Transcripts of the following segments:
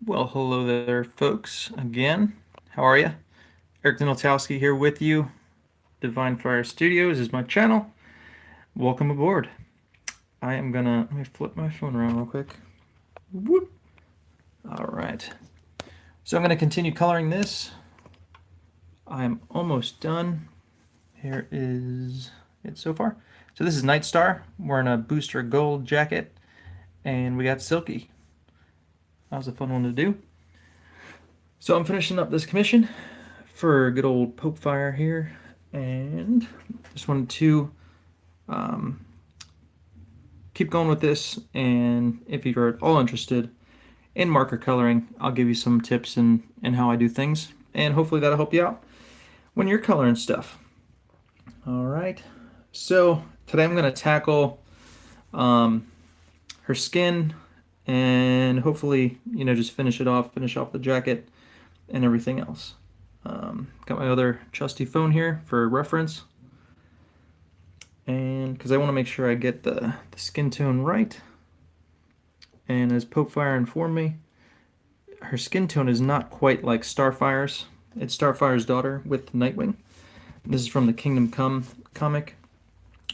Well, hello there, folks. Again, how are you? Eric Donatowski here with you. Divine Fire Studios is my channel. Welcome aboard. Let me flip my phone around real quick. Whoop. All right. So I'm gonna continue coloring this. I'm almost done. Here is it so far. So this is Night Star. We're in a Booster Gold jacket, and we got Silky. That was a fun one to do. So I'm finishing up this commission for good old Pope Fire here, and just wanted to keep going with this. And if you're at all interested in marker coloring, I'll give you some tips and how I do things, and hopefully that'll help you out when you're coloring stuff. All right, so today I'm going to tackle her skin, and hopefully, just finish off the jacket and everything else. Got my other trusty phone here for reference, and because I want to make sure I get the skin tone right. And as Pope Fire informed me, her skin tone is not quite like Starfire's. It's Starfire's daughter with Nightwing. This is from the Kingdom Come comic,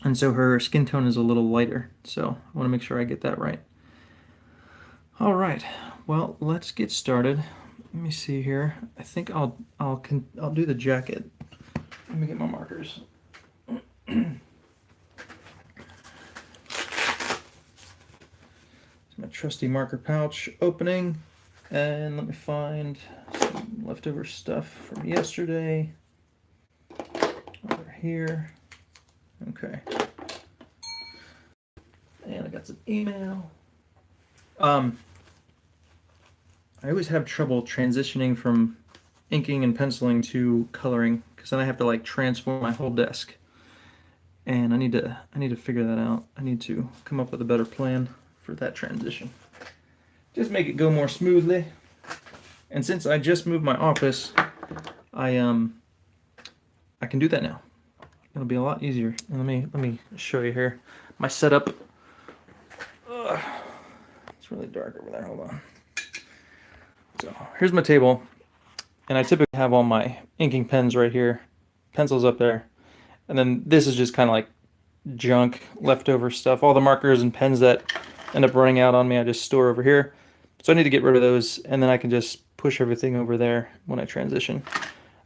and so her skin tone is a little lighter. So I want to make sure I get that right. All right, well, let's get started. Let me see here. I think I'll do the jacket. Let me get my markers. My trusty marker pouch opening, and let me find some leftover stuff from yesterday over here. Okay, and I got some email. I always have trouble transitioning from inking and penciling to coloring, because then I have to like transform my whole desk, and I need to figure that out. I need to come up with a better plan for that transition. Just make it go more smoothly. And since I just moved my office, I can do that now. It'll be a lot easier. And let me show you here my setup. It's really dark over there. Hold on. So here's my table, and I typically have all my inking pens right here, pencils up there, and then this is just kind of like junk, leftover stuff. All the markers and pens that end up running out on me, I just store over here. So I need to get rid of those, and then I can just push everything over there when I transition.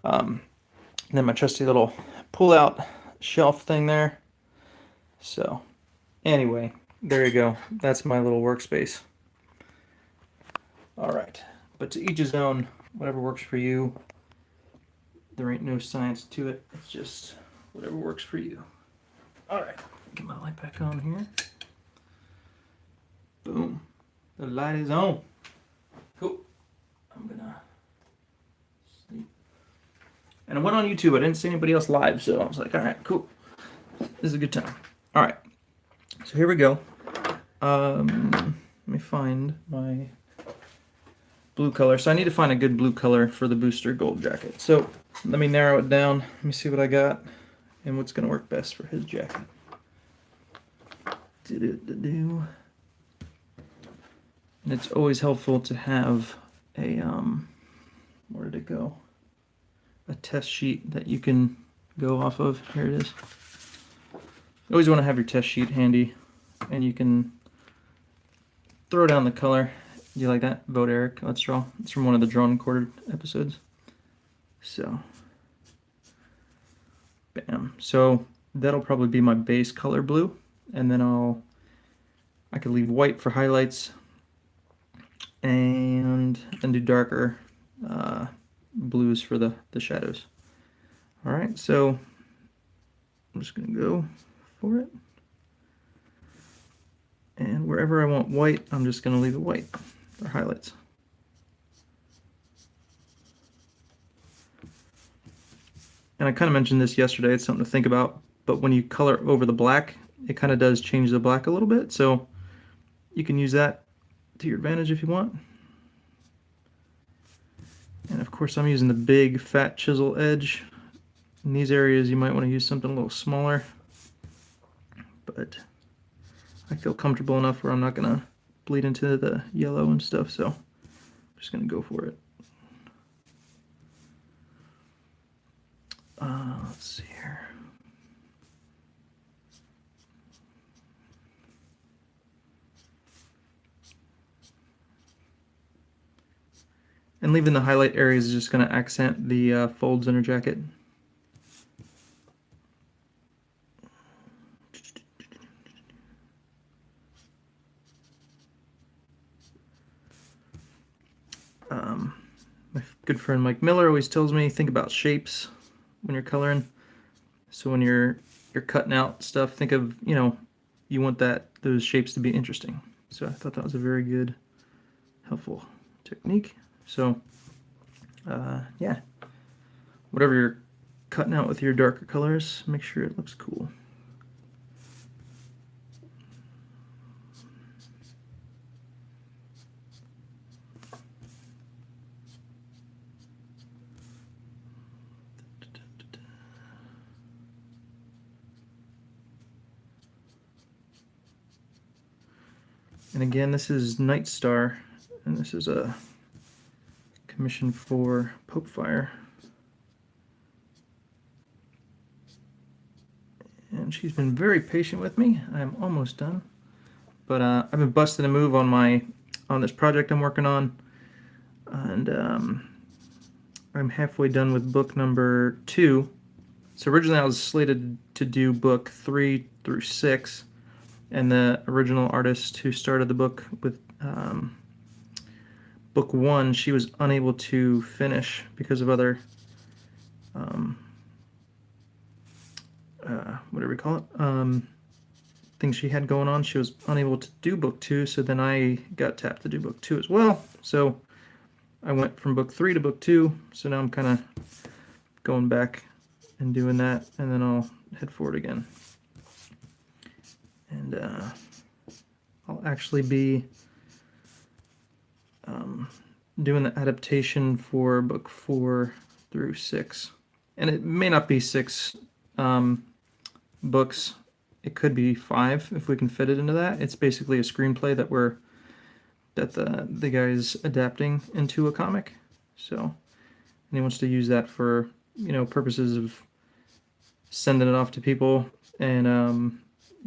And then my trusty little pull-out shelf thing there. So anyway, there you go. That's my little workspace. All right, but to each his own, whatever works for you. There ain't no science to it. It's just whatever works for you. All right, get my light back on here. Boom. The light is on. Cool. I'm gonna sleep. And I went on YouTube. I didn't see anybody else live, so I was like, all right, cool. This is a good time. All right. So here we go. Let me find my blue color. So I need to find a good blue color for the Booster Gold jacket. So let me narrow it down. Let me see what I got and what's going to work best for his jacket. And it's always helpful to have a, where did it go? A test sheet that you can go off of. Here it is. You always want to have your test sheet handy, and you can throw down the color. Do you like that? Vote Eric. Let's draw. It's from one of the Drawn and Quartered episodes. So, bam. So that'll probably be my base color blue, and then I could leave white for highlights, and then do darker blues for the shadows. All right, so I'm just gonna go for it, and wherever I want white, I'm just gonna leave it white for highlights. And I kind of mentioned this yesterday, it's something to think about, but when you color over the black, it kind of does change the black a little bit, so you can use that to your advantage if you want. And of course I'm using the big fat chisel edge. In these areas you might want to use something a little smaller, but I feel comfortable enough where I'm not going to bleed into the yellow and stuff, so I'm just going to go for it. Let's see here. And leaving the highlight areas is just going to accent the folds in her jacket. My good friend Mike Miller always tells me, think about shapes when you're coloring. So when you're cutting out stuff, think of, you want those shapes to be interesting. So I thought that was a very good, helpful technique. So yeah, whatever you're cutting out with your darker colors, make sure it looks cool. And again, this is Night Star, and this is a commission for Pokefire. And she's been very patient with me. I'm almost done. But I've been busting a move on this project I'm working on. And I'm halfway done with book number 2. So originally I was slated to do book 3 through 6. And the original artist who started the book with book 1, she was unable to finish because of other, whatever we call it, things she had going on. She was unable to do book 2, so then I got tapped to do book 2 as well. So I went from book 3 to book 2, so now I'm kind of going back and doing that, and then I'll head forward again. And I'll actually be doing the adaptation for book 4 through 6. And it may not be 6 books. It could be 5 if we can fit it into that. It's basically a screenplay that the guy's adapting into a comic. So, and he wants to use that for, purposes of sending it off to people and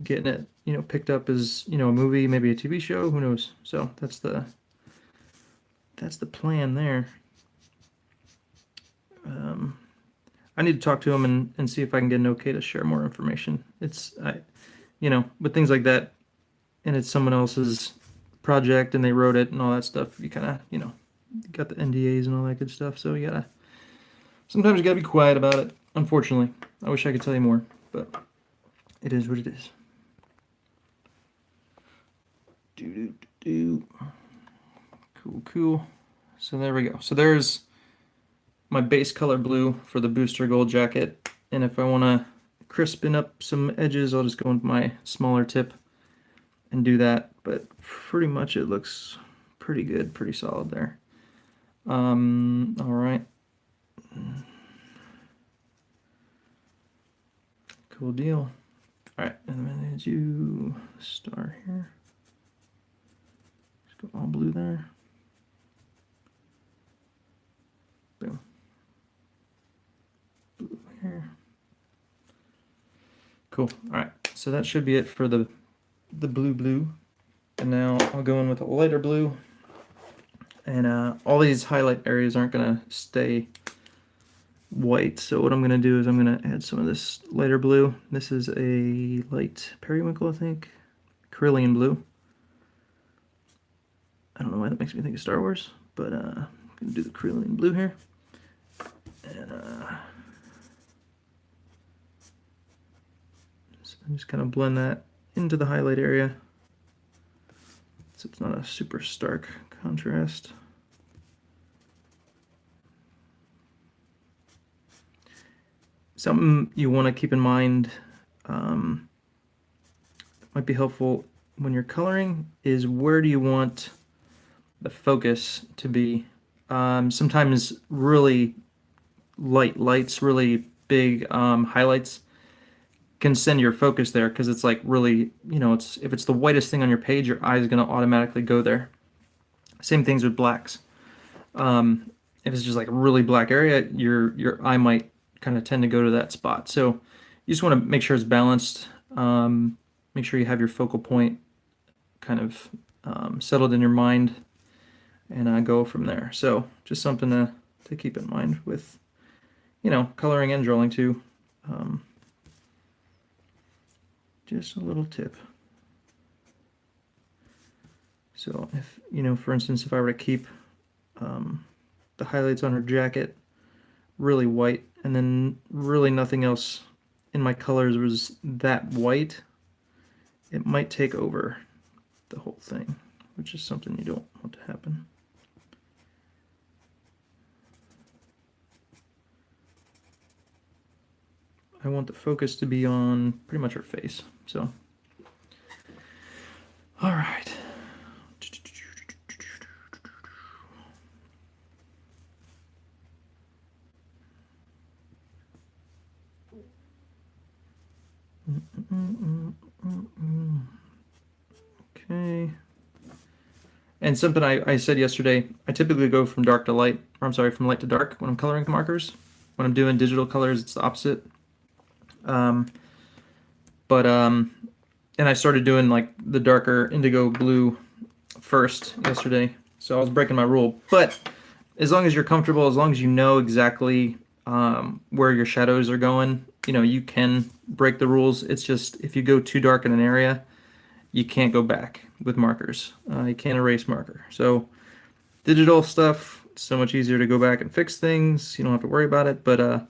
getting it, picked up as, a movie, maybe a TV show, who knows. So that's the plan there. I need to talk to him and see if I can get an okay to share more information. With things like that, and it's someone else's project and they wrote it and all that stuff, you kind of, got the NDAs and all that good stuff. So sometimes you gotta be quiet about it. Unfortunately, I wish I could tell you more, but it is what it is. Cool. So there we go. So there's my base color blue for the Booster Gold jacket. And if I want to crispen up some edges, I'll just go with my smaller tip and do that. But pretty much it looks pretty good, pretty solid there. All right. Cool deal. All right, and then I'm going to do star here. Just go all blue there. Boom. Blue here. Cool. All right, so that should be it for the blue. And now I'll go in with a lighter blue. And all these highlight areas aren't going to stay white, so what I'm going to do is I'm going to add some of this lighter blue. This is a light periwinkle, I think. Cerulean blue. I don't know why that makes me think of Star Wars, but I'm going to do the Cerulean blue here. And so I'm just kind of blend that into the highlight area so it's not a super stark contrast. Something you want to keep in mind, might be helpful when you're coloring, is where do you want the focus to be. Sometimes really light lights, really big highlights can send your focus there because it's like really, if it's the whitest thing on your page, your eye is going to automatically go there. Same things with blacks. If it's just like a really black area, your eye might kind of tend to go to that spot. So you just want to make sure it's balanced. Make sure you have your focal point kind of settled in your mind, and go from there. So just something to keep in mind with, coloring and drawing too. Just a little tip. So if, for instance, if I were to keep the highlights on her jacket really white, and then really nothing else in my colors was that white, it might take over the whole thing, which is something you don't want to happen. I want the focus to be on pretty much her face. So, all right. Okay. And something I said yesterday, I typically go from dark to light, or I'm sorry, from light to dark when I'm coloring markers. When I'm doing digital colors, it's the opposite. And I started doing like the darker indigo blue first yesterday, so I was breaking my rule. But as long as you're comfortable, as long as you know exactly where your shadows are going, you can break the rules. It's just if you go too dark in an area, you can't go back with markers. You can't erase marker. So digital stuff, it's so much easier to go back and fix things. You don't have to worry about it. But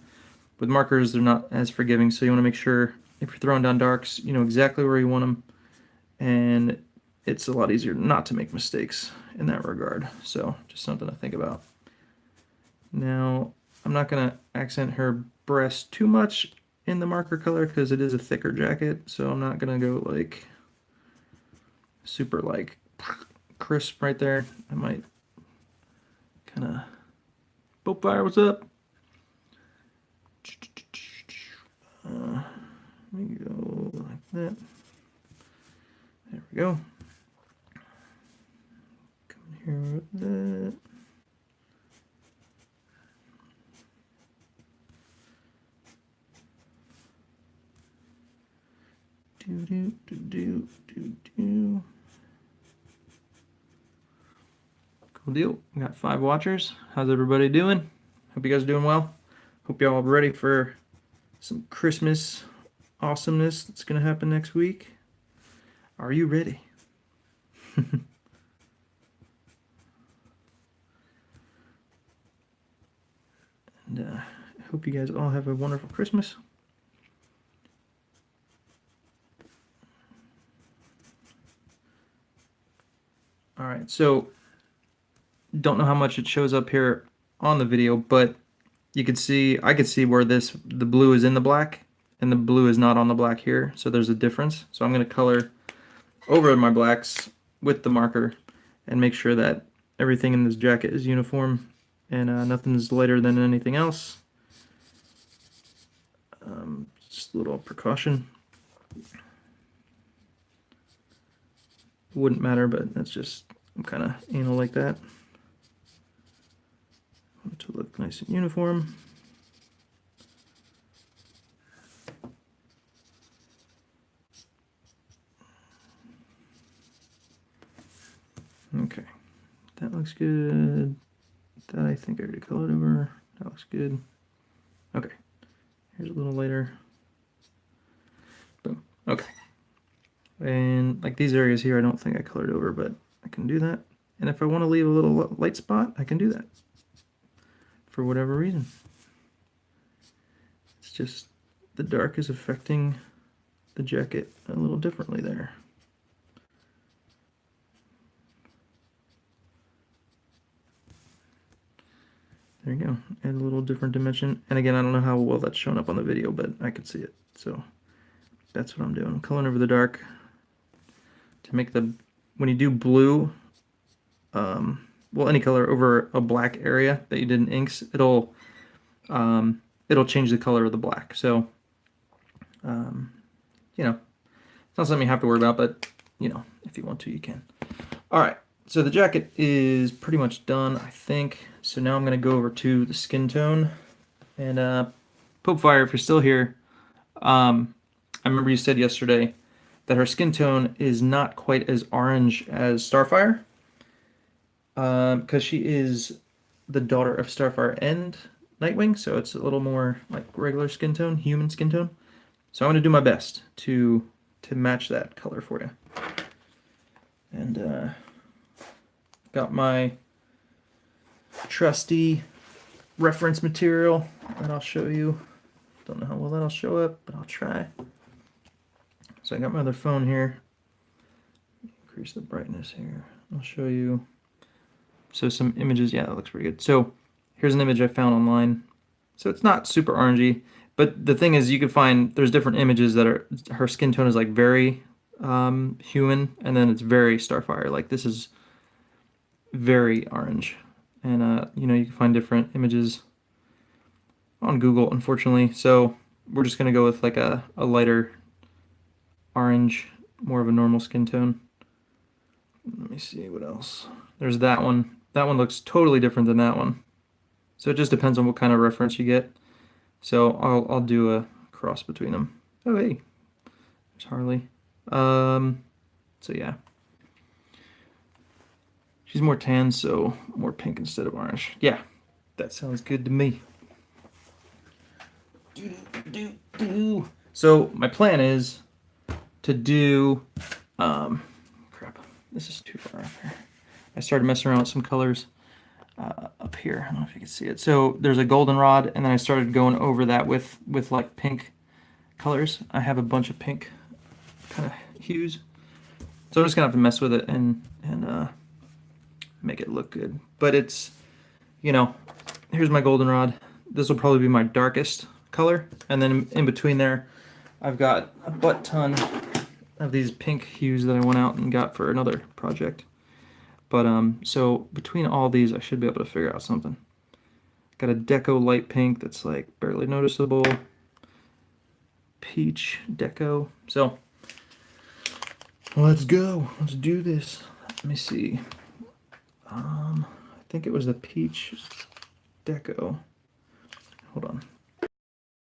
with markers, they're not as forgiving. So you want to make sure if you're throwing down darks, you know exactly where you want them. And it's a lot easier not to make mistakes in that regard. So just something to think about. Now, I'm not going to accent her breast too much in the marker color because it is a thicker jacket. So I'm not going to go like super like crisp right there. I might kind of Boat Fire, what's up? Let me go like that. There we go. Come here with that. Do. Cool deal. We got 5 watchers. How's everybody doing? Hope you guys are doing well. Hope y'all are ready for some Christmas awesomeness that's going to happen next week. Are you ready? And I hope you guys all have a wonderful Christmas. All right, so don't know how much it shows up here on the video, but I could see where the blue is in the black and the blue is not on the black here, so there's a difference. So I'm going to color over my blacks with the marker and make sure that everything in this jacket is uniform and nothing's lighter than anything else. Just a little precaution. Wouldn't matter, but that's just, I'm kind of anal like that. I want it to look nice and uniform. Okay, that looks good. That I think I already colored over. That looks good. Okay, here's a little lighter. Boom. Okay. And like these areas here, I don't think I colored over, but I can do that. And if I want to leave a little light spot, I can do that for whatever reason. It's just the dark is affecting the jacket a little differently there. There you go. Add a little different dimension. And again, I don't know how well that's shown up on the video, but I can see it. So that's what I'm doing. I'm coloring over the dark to make when you do blue, well, any color over a black area that you did in inks, it'll change the color of the black. So, it's not something you have to worry about, but if you want to, you can. All right. So the jacket is pretty much done, I think. So now I'm going to go over to the skin tone. And Pope Fire, if you're still here, I remember you said yesterday that her skin tone is not quite as orange as Starfire. Because she is the daughter of Starfire and Nightwing, so it's a little more like regular skin tone, human skin tone. So I'm going to do my best to match that color for you. And got my trusty reference material that I'll show you. Don't know how well that'll show up, but I'll try. So I got my other phone here. Increase the brightness here. I'll show you. So some images, yeah, that looks pretty good. So here's an image I found online. So it's not super orangey, but the thing is you could find, there's different images that are, her skin tone is like very human, and then it's very Starfire. Like this is very orange. And you know, you can find different images on Google, unfortunately. So we're just gonna go with like a lighter orange, more of a normal skin tone. Let me see what else. There's that one. That one looks totally different than that one. So it just depends on what kind of reference you get. So I'll do a cross between them. Oh hey, there's Harley. So yeah. She's more tan, so more pink instead of orange. Yeah, that sounds good to me. So my plan is to do, crap, this is too far up here. I started messing around with some colors up here. I don't know if you can see it. So there's a goldenrod, and then I started going over that with like pink colors. I have a bunch of pink kind of hues. So I'm just gonna have to mess with it and make it look good. But it's, you know, here's my goldenrod. This will probably be my darkest color, and then in between there I've got a butt ton of these pink hues that I went out and got for another project. But so between all these I should be able to figure out something. Got a deco light pink that's like barely noticeable, peach deco. So let's go, let's do this. Let me see. I think it was the peach deco. Hold on.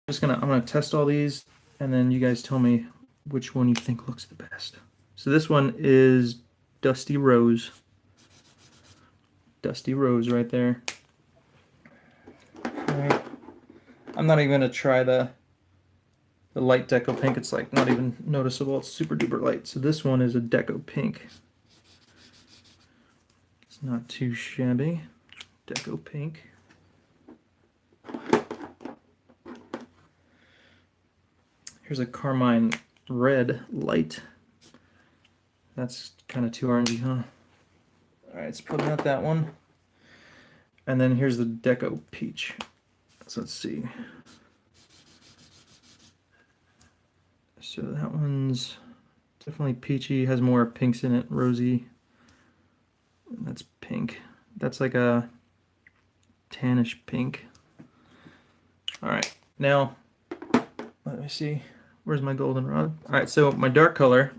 I'm gonna test all these, and then you guys tell me which one you think looks the best. So this one is Dusty Rose. Dusty Rose right there. Alright. I'm not even gonna try the light deco pink. It's like not even noticeable. It's super duper light. So this one is a deco pink. It's not too shabby. Deco pink. Here's a Carmine red light. That's kind of too orangey, huh? Alright, it's probably not that one. And then here's the deco peach. So let's see. So that one's definitely peachy, has more pinks in it, rosy. That's pink. That's like a tannish pink. Alright, now let me see. Where's my goldenrod? Alright, so my dark color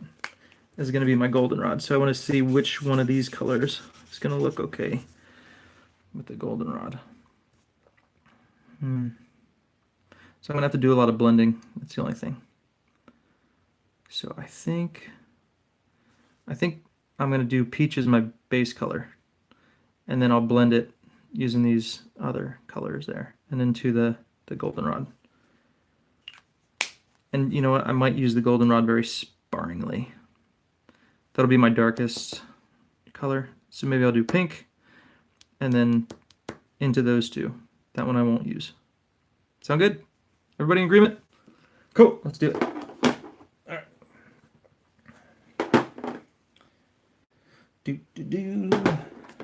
is going to be my goldenrod. So I want to see which one of these colors is going to look okay with the goldenrod. So I'm going to have to do a lot of blending. That's the only thing. So I think I'm going to do peach as my base color. And then I'll blend it using these other colors there. And into the goldenrod. And you know what? I might use the goldenrod very sparingly. That'll be my darkest color. So maybe I'll do pink and then into those two. That one I won't use. Sound good? Everybody in agreement? Cool, let's do it. All right.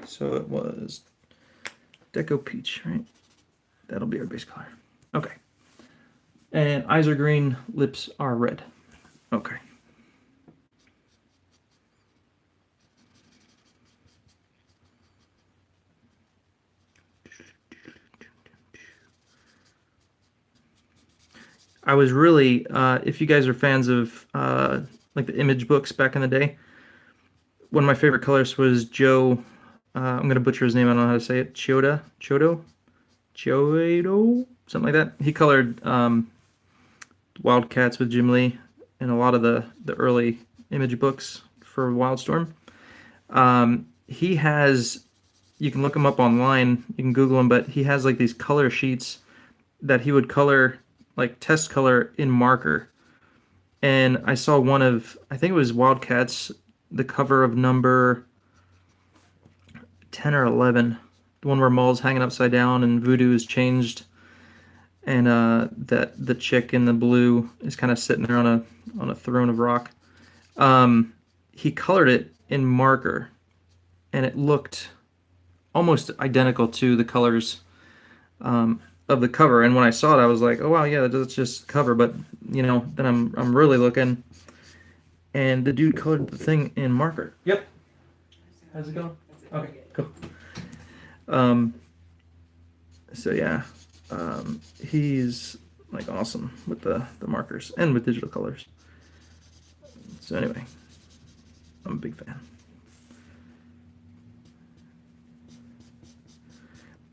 So it was Deco Peach, right? That'll be our base color. Okay. And eyes are green, lips are red. Okay. I was really, if you guys are fans of like the image books back in the day, one of my favorite colorists was Joe. I'm gonna butcher his name. I don't know how to say it. Chiodo, something like that. He colored Wildcats with Jim Lee and a lot of the early image books for Wildstorm. He has, you can look him up online, you can Google him, but he has like these color sheets that he would color, like test color in marker. And I saw one of, I think it was Wildcats, the cover of number 10 or 11, the one where Maul's hanging upside down and Voodoo is changed, and that the chick in the blue is kind of sitting there on a throne of rock. He colored it in marker, and it looked almost identical to the colors of the cover. And when I saw it, I was like, "Oh wow, yeah, that's just cover." But you know, then I'm really looking, and the dude colored the thing in marker. Yep. How's it going? Okay, cool. So yeah, he's like awesome with the markers and with digital colors. So anyway, I'm a big fan.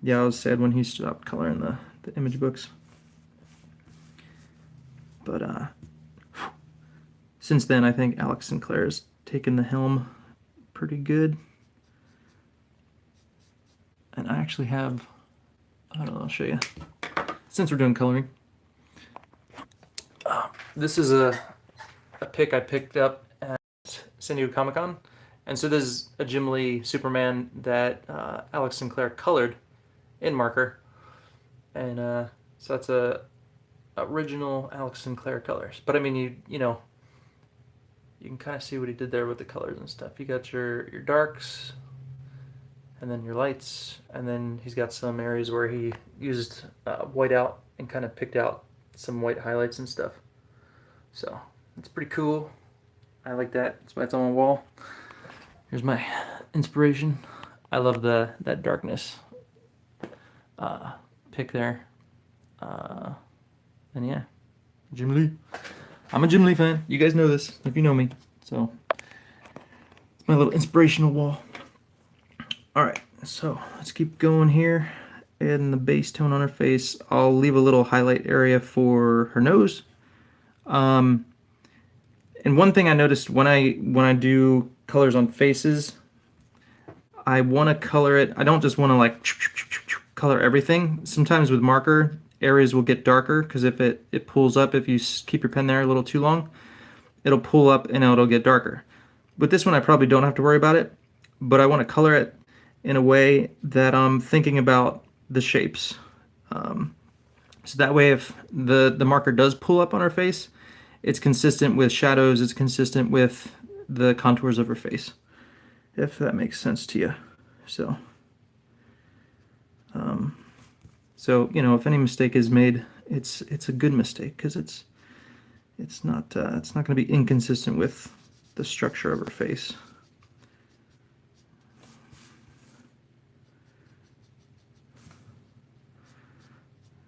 Yeah, I was sad when he stopped coloring the image books. But since then, I think Alex Sinclair's taken the helm pretty good. And I actually have, I don't know, I'll show you. Since we're doing coloring, this is a pick I picked up at San Diego Comic-Con. And so this is a Jim Lee Superman that Alex Sinclair colored in marker. And so that's a original Alex Sinclair colors. But I mean, you know, you can kind of see what he did there with the colors and stuff. You got your darks, and then your lights, and then he's got some areas where he used white out and kind of picked out some white highlights and stuff. So it's pretty cool. I like that. That's why it's on my wall. Here's my inspiration. I love that darkness pick there. And yeah, Jim Lee. I'm a Jim Lee fan. You guys know this if you know me. So it's my little inspirational wall. All right, so let's keep going here. Adding the base tone on her face. I'll leave a little highlight area for her nose. And one thing I noticed when I do colors on faces, I want to color it. I don't just want to like color everything. Sometimes with marker, areas will get darker because if it pulls up, if you keep your pen there a little too long, it'll pull up and it'll get darker. With this one, I probably don't have to worry about it, but I want to color it in a way that I'm thinking about the shapes. So that way, if the marker does pull up on her face, it's consistent with shadows, it's consistent with the contours of her face, if that makes sense to you. So, you know, if any mistake is made, it's a good mistake because it's not going to be inconsistent with the structure of her face.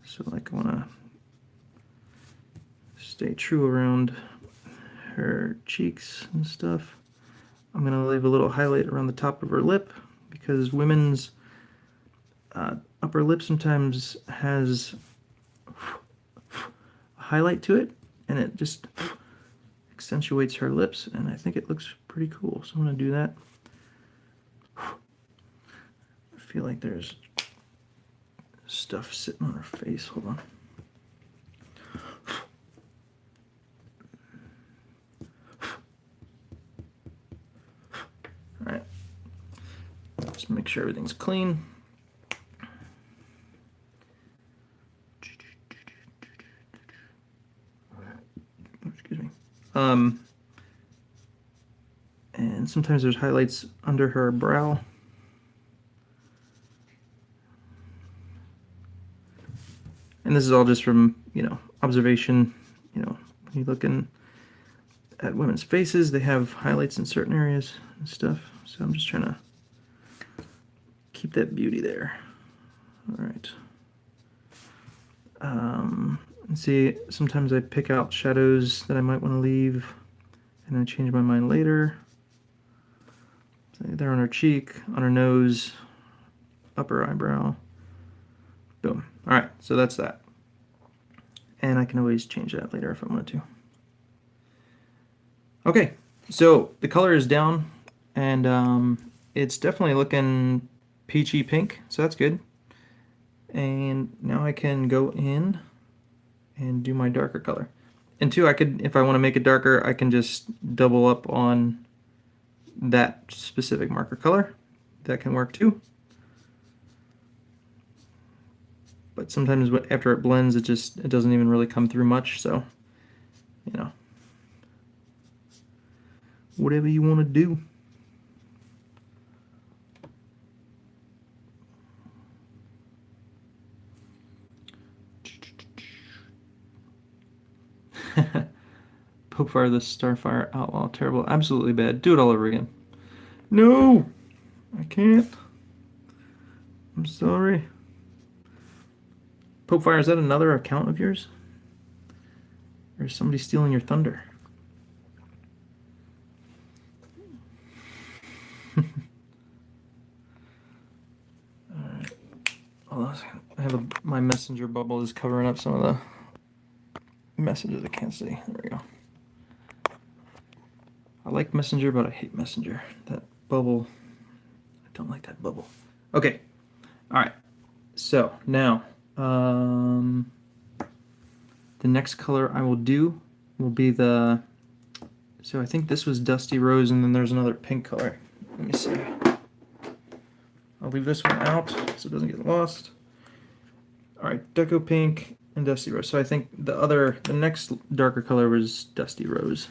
So like I want to stay true around her cheeks and stuff. I'm going to leave a little highlight around the top of her lip because women's upper lip sometimes has a highlight to it and it just accentuates her lips, and I think it looks pretty cool. So I'm going to do that. I feel like there's stuff sitting on her face. Hold on. All right. Just make sure everything's clean. Excuse me. And sometimes there's highlights under her brow. And this is all just from, you know, observation. You know, when you're looking at women's faces, they have highlights in certain areas and stuff. So I'm just trying to keep that beauty there. All right. And see, sometimes I pick out shadows that I might want to leave, and then change my mind later. there on her cheek, on her nose, upper eyebrow. Boom. All right, so that's that. And I can always change that later if I wanted to. Okay, so the color is down, and it's definitely looking peachy pink, so that's good. And now I can go in and do my darker color. And two, I could, if I want to make it darker, I can just double up on that specific marker color. That can work too. But sometimes after it blends, it doesn't even really come through much, so, you know, whatever you want to do. Popefire the Starfire Outlaw. Terrible. Absolutely bad. Do it all over again. No! I can't. I'm sorry. Popefire, is that another account of yours? Or is somebody stealing your thunder? Alright. My messenger bubble is covering up some of the messages I can't see. There we go. I like Messenger, but I hate Messenger. That bubble, I don't like that bubble. Okay, all right. So now, the next color I will do will be the, so I think this was Dusty Rose, and then there's another pink color. Let me see. I'll leave this one out so it doesn't get lost. All right, Deco Pink and Dusty Rose. So I think the next darker color was Dusty Rose.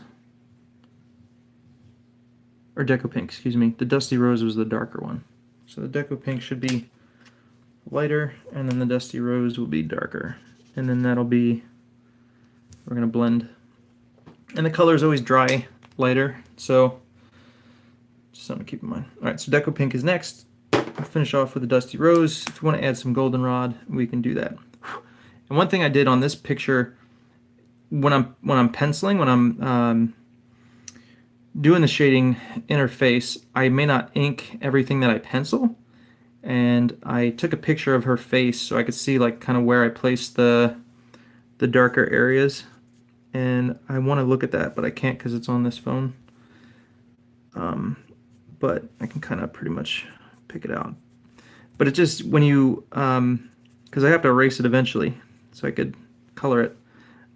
Or Deco Pink, excuse me. The Dusty Rose was the darker one. So the Deco Pink should be lighter, and then the Dusty Rose will be darker. And then that'll be, we're gonna blend. And the color is always dry, lighter, so just something to keep in mind. All right, so Deco Pink is next. I'll finish off with the Dusty Rose. If you want to add some goldenrod, we can do that. And one thing I did on this picture, when I'm penciling, when I'm doing the shading interface, I may not ink everything that I pencil, and I took a picture of her face so I could see like kind of where I placed the darker areas, and I want to look at that, but I can't because it's on this phone. But I can kind of pretty much pick it out. But it just, when you, because I have to erase it eventually so I could color it,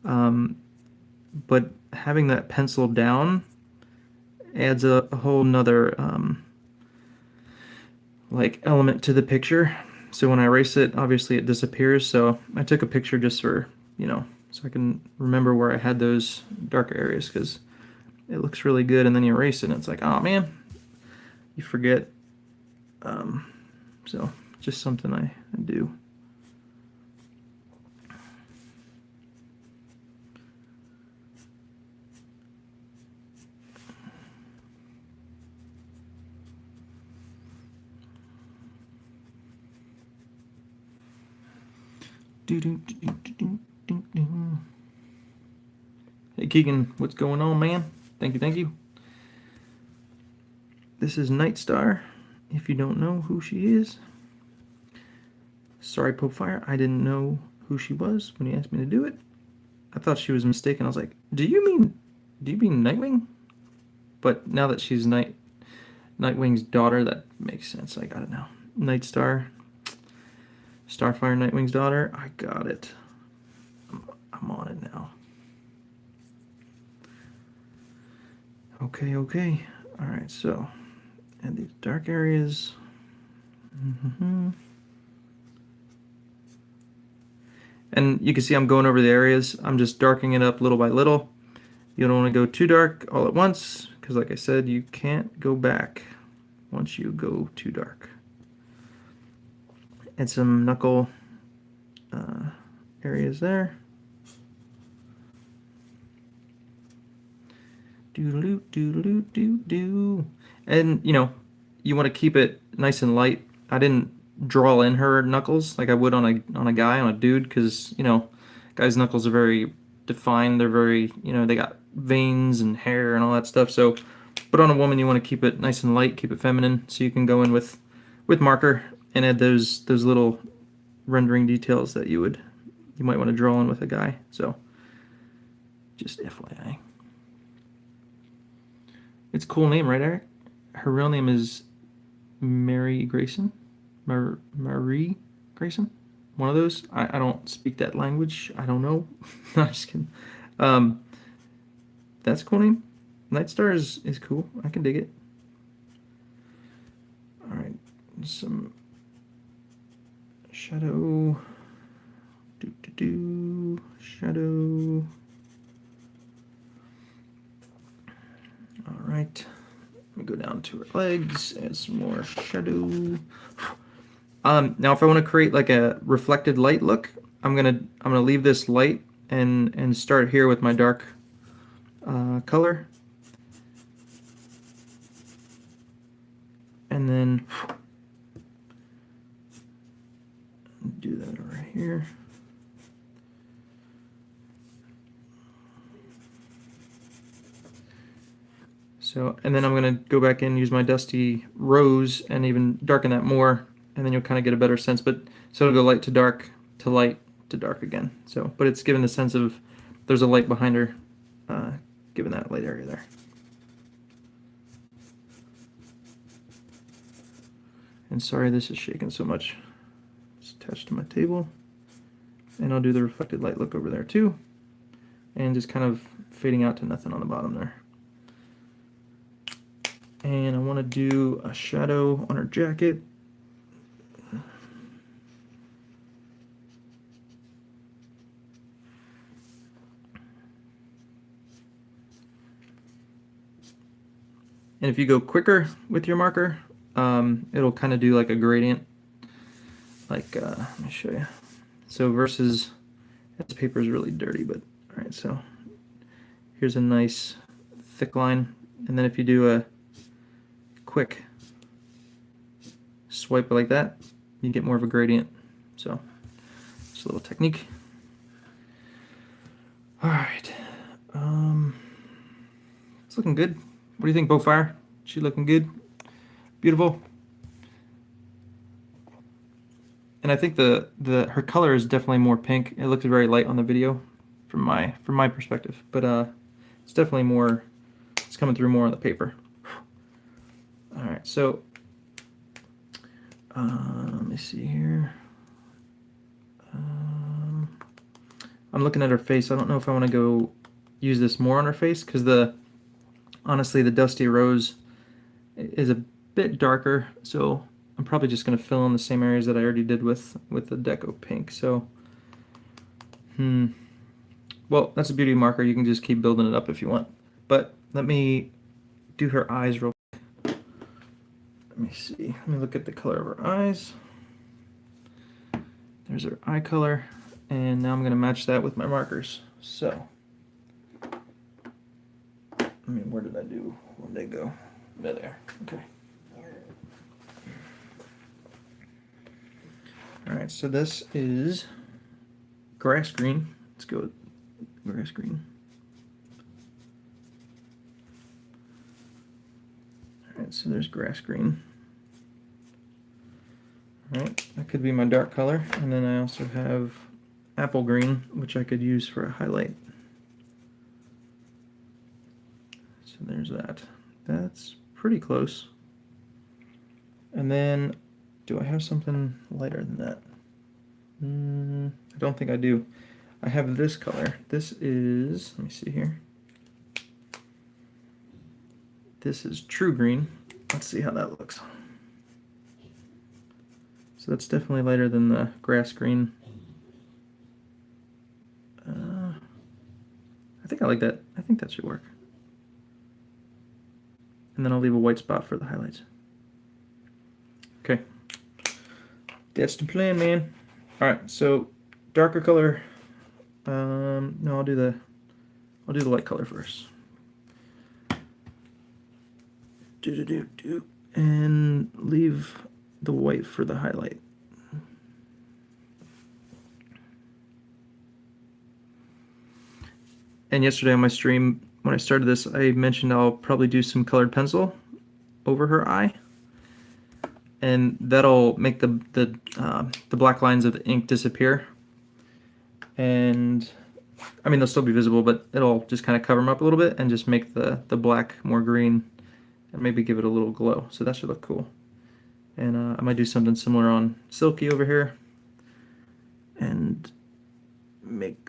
but having that pencil down adds a whole nother like element to the picture. So when I erase it, obviously it disappears. So I took a picture just for, you know, so I can remember where I had those darker areas, because it looks really good, and then you erase it and it's like, oh man, you forget. So just something I do. Hey Keegan, what's going on, man? Thank you, thank you. This is Nightstar, if you don't know who she is. Sorry, Popefire, I didn't know who she was when you asked me to do it. I thought she was mistaken. I was like, do you mean Nightwing? But now that she's Nightwing's daughter, that makes sense. I got it now. Nightstar, Starfire, Nightwing's daughter. I got it. I'm on it now. Okay. All right, so add these dark areas. And you can see I'm going over the areas. I'm just darkening it up little by little. You don't want to go too dark all at once, because like I said, you can't go back once you go too dark. Add some knuckle areas there. Doo-doo-doo-doo-doo-doo. And, you know, you want to keep it nice and light. I didn't draw in her knuckles like I would on a guy, on a dude, because, you know, guys' knuckles are very defined. They're very, you know, they got veins and hair and all that stuff. So but on a woman you want to keep it nice and light, keep it feminine, so you can go in with marker and add those little rendering details that you might want to draw in with a guy. So just FYI. It's a cool name, right, Eric? Her real name is Mary Grayson. Marie Grayson? One of those. I don't speak that language. I don't know. No, just kidding. That's a cool name. Nightstar is cool. I can dig it. Alright. Some shadow. Shadow. Alright. Let me go down to her legs, add some more shadow. Now if I want to create like a reflected light look, I'm gonna leave this light and start here with my dark color, and then do that over here. So, and then I'm going to go back in, use my Dusty Rose, and even darken that more, and then you'll kind of get a better sense. But so it'll go light to dark to light to dark again. So, but it's given the sense of there's a light behind her, given that light area there. And sorry this is shaking so much. It's attached to my table. And I'll do the reflected light look over there too. And just kind of fading out to nothing on the bottom there. And I want to do a shadow on her jacket. And if you go quicker with your marker, it'll kind of do like a gradient. Like, let me show you. So versus, this paper is really dirty, but all right, so here's a nice thick line. And then if you do a quick swipe like that, you get more of a gradient. So just a little technique. All right, it's looking good. What do you think, Bowfire? She looking good? Beautiful. And I think her color is definitely more pink. It looks very light on the video from my perspective, but it's definitely more. It's coming through more on the paper. All right, so let me see here. I'm looking at her face. I don't know if I want to go use this more on her face because honestly the Dusty Rose is a bit darker, so I'm probably just going to fill in the same areas that I already did with the Deco Pink. So, well, that's a beauty marker. You can just keep building it up if you want. But let me do her eyes real quick. Let me see. Let me look at the color of her eyes. There's her eye color. And now I'm going to match that with my markers. So, I mean, where did I do? Where'd they go? There. Okay. Alright, so this is grass green. Let's go with grass green. Alright, so there's grass green. Alright, that could be my dark color. And then I also have apple green, which I could use for a highlight. So there's that. That's pretty close. And then, do I have something lighter than that? I don't think I do. I have this color. This is, let me see here. This is true green. Let's see how that looks. So that's definitely lighter than the grass green. I think I like that. I think that should work. And then I'll leave a white spot for the highlights. Okay. That's the plan, man. Alright, so darker color. No, I'll do the light color first. And leave the white for the highlight. And yesterday on my stream, when I started this, I mentioned I'll probably do some colored pencil over her eye, and that'll make the black lines of the ink disappear. And I mean, they'll still be visible, but it'll just kind of cover them up a little bit and just make the black more green and maybe give it a little glow. So that should look cool. And I might do something similar on Silky over here and make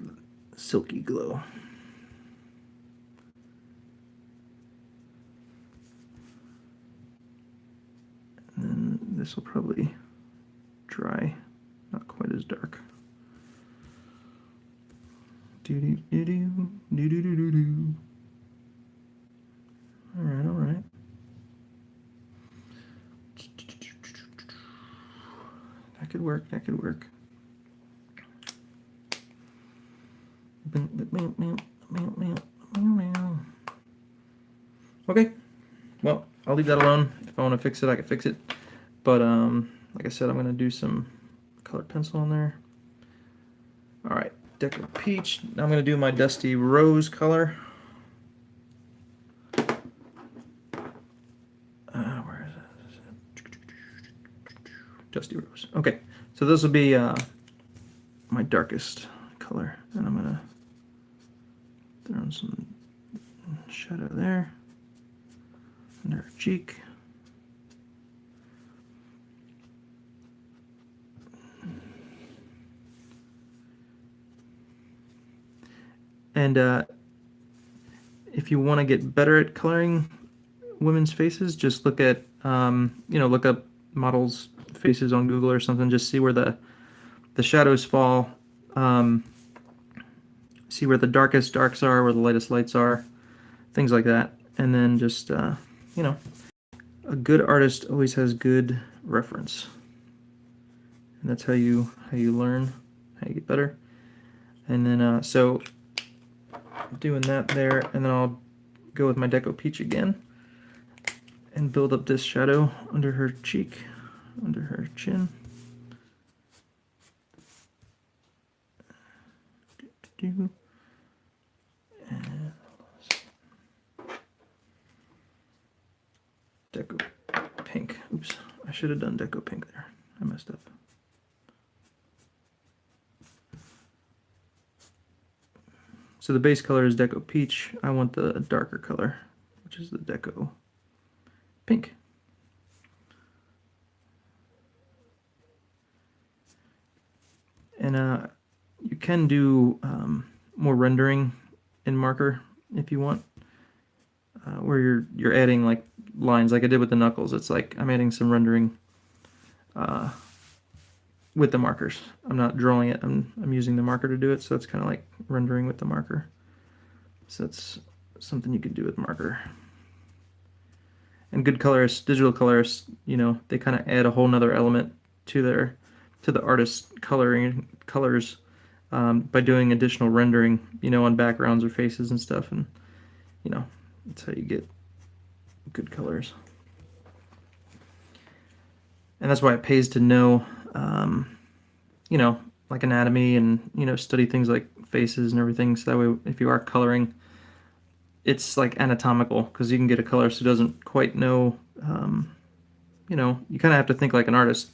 Silky glow. And then this will probably dry, not quite as dark. Do do do do do do do do do. All right, all right. That could work. That could work. Okay. Well, I'll leave that alone. If I want to fix it, I can fix it. But like I said, I'm gonna do some colored pencil on there. All right, Deco Peach. Now I'm gonna do my Dusty Rose color. Where is it? Dusty Rose. Okay, so this will be my darkest color, and I'm gonna throw in some shadow there under her cheek. And if you want to get better at coloring women's faces, just look at, look up models' faces on Google or something. Just see where the shadows fall. See where the darkest darks are, where the lightest lights are, things like that. And then just, a good artist always has good reference. And that's how you learn, how you get better. And then, so doing that there, and then I'll go with my Deco Peach again and build up this shadow under her cheek, under her chin. And Deco Pink. Oops, I should have done Deco Pink there. I messed up. So the base color is Deco Peach. I want the darker color, which is the Deco Pink. And you can do more rendering in marker if you want, where you're adding like lines, like I did with the knuckles. It's like I'm adding some rendering with the markers. I'm not drawing it. I'm using the marker to do it, so it's kind of like rendering with the marker. So that's something you could do with marker. And good colorists, digital colorists, they kind of add a whole nother element to the artist's colors by doing additional rendering, on backgrounds or faces and stuff, and that's how you get good colors. And that's why it pays to know, like anatomy and, study things like faces and everything. So that way, if you are coloring, it's like anatomical, because you can get a colorist who doesn't quite know, you kind of have to think like an artist.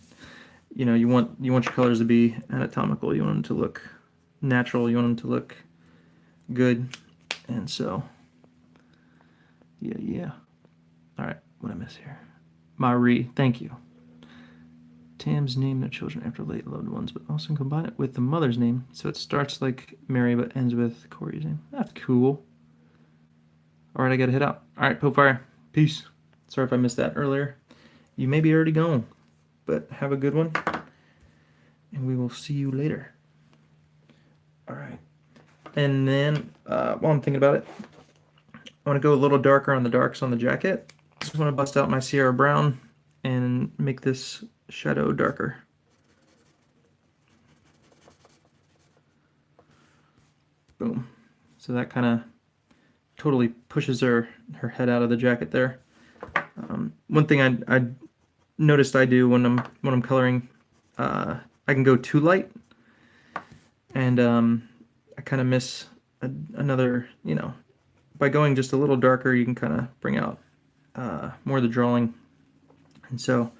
You want your colors to be anatomical. You want them to look natural. You want them to look good. And so, yeah. All right, what I miss here? Marie, thank you. Tams named their children after late loved ones, but also combine it with the mother's name, so it starts like Mary but ends with Corey's name. That's cool. All right, I gotta head out. All right, Popefire, peace. Sorry if I missed that earlier. You may be already gone, but have a good one, and we will see you later. All right, and then while I'm thinking about it, I want to go a little darker on the darks on the jacket. Just want to bust out my Sierra Brown and make this shadow darker. Boom. So that kind of totally pushes her head out of the jacket there. One thing I noticed I do when I'm coloring, I can go too light, and I kind of miss another by going just a little darker, you can kind of bring out more of the drawing. And so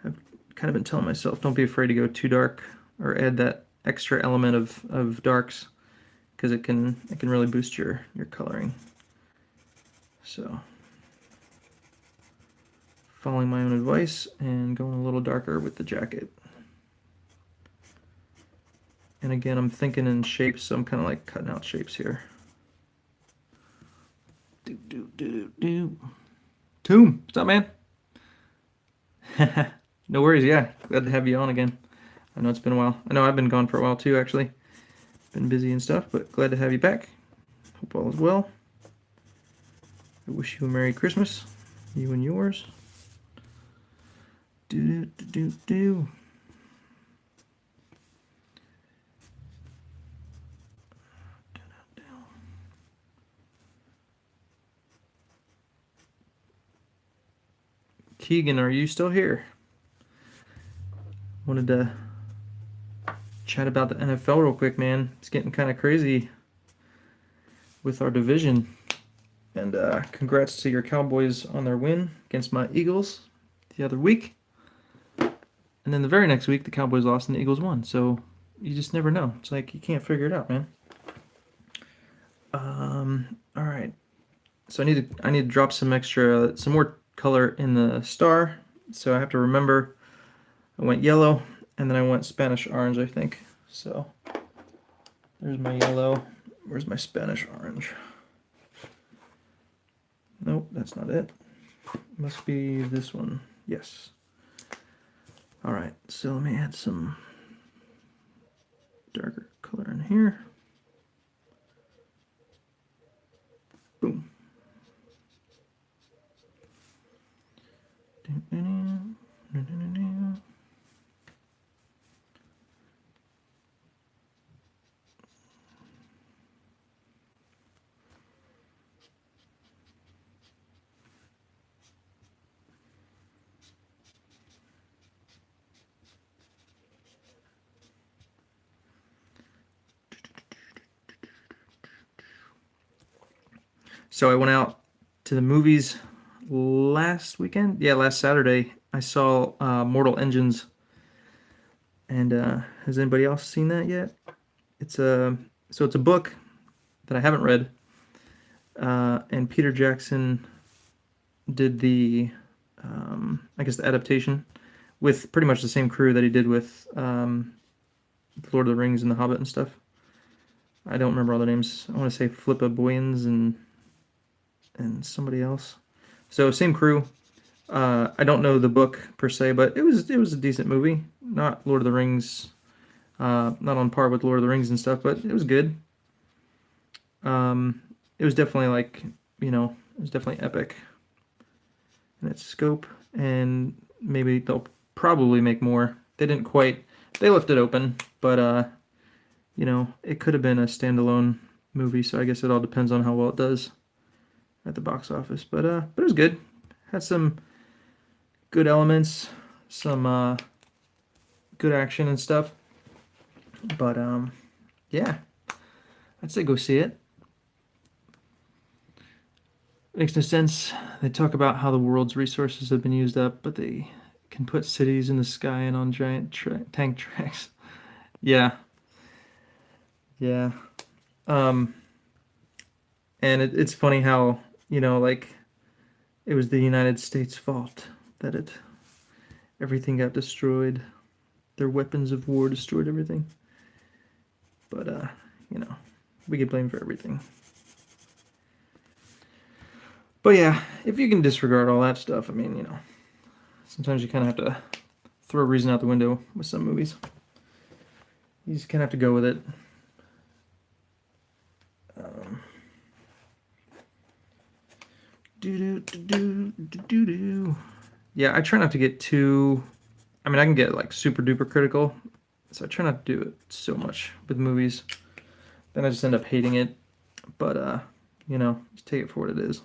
I've kind of been telling myself, don't be afraid to go too dark or add that extra element of darks, because it can really boost your coloring. So following my own advice and going a little darker with the jacket. And again, I'm thinking in shapes, so I'm kind of like cutting out shapes here. Tomb, what's up, man? No worries, yeah. Glad to have you on again. I know it's been a while. I know I've been gone for a while too, actually. Been busy and stuff, but glad to have you back. Hope all is well. I wish you a Merry Christmas, you and yours. Keegan, are you still here? Wanted to chat about the NFL real quick, man. It's getting kind of crazy with our division. And congrats to your Cowboys on their win against my Eagles the other week. And then the very next week, the Cowboys lost and the Eagles won. So you just never know. It's like you can't figure it out, man. All right. So I need to drop some more color in the star. So I have to remember I went yellow and then I went Spanish orange, I think. So there's my yellow. Where's my Spanish orange? Nope, that's not it. Must be this one. Yes. All right, so let me add some darker color in here. Boom. So I went out to the movies last weekend. Yeah, last Saturday. I saw Mortal Engines. And has anybody else seen that yet? It's a book that I haven't read. And Peter Jackson did the the adaptation with pretty much the same crew that he did with Lord of the Rings and The Hobbit and stuff. I don't remember all the names. I want to say Flippa Boyens and somebody else. So same crew. I don't know the book per se, but it was a decent movie. Not Lord of the Rings, not on par with Lord of the Rings and stuff, but it was good. It was definitely it was definitely epic in its scope, and maybe they'll probably make more. They left it open, but it could have been a standalone movie, so I guess it all depends on how well it does at the box office. But it was good. Had some good elements, some good action and stuff. But yeah, I'd say go see it. Makes no sense. They talk about how the world's resources have been used up, but they can put cities in the sky and on giant tank tracks. Yeah. And it's funny how, it was the United States' fault that everything got destroyed. Their weapons of war destroyed everything. But, we get blamed for everything. But yeah, if you can disregard all that stuff, sometimes you kind of have to throw reason out the window with some movies. You just kind of have to go with it. Yeah, I try not to get too... I can get super duper critical, so I try not to do it so much with movies. Then I just end up hating it. But, just take it for what it is.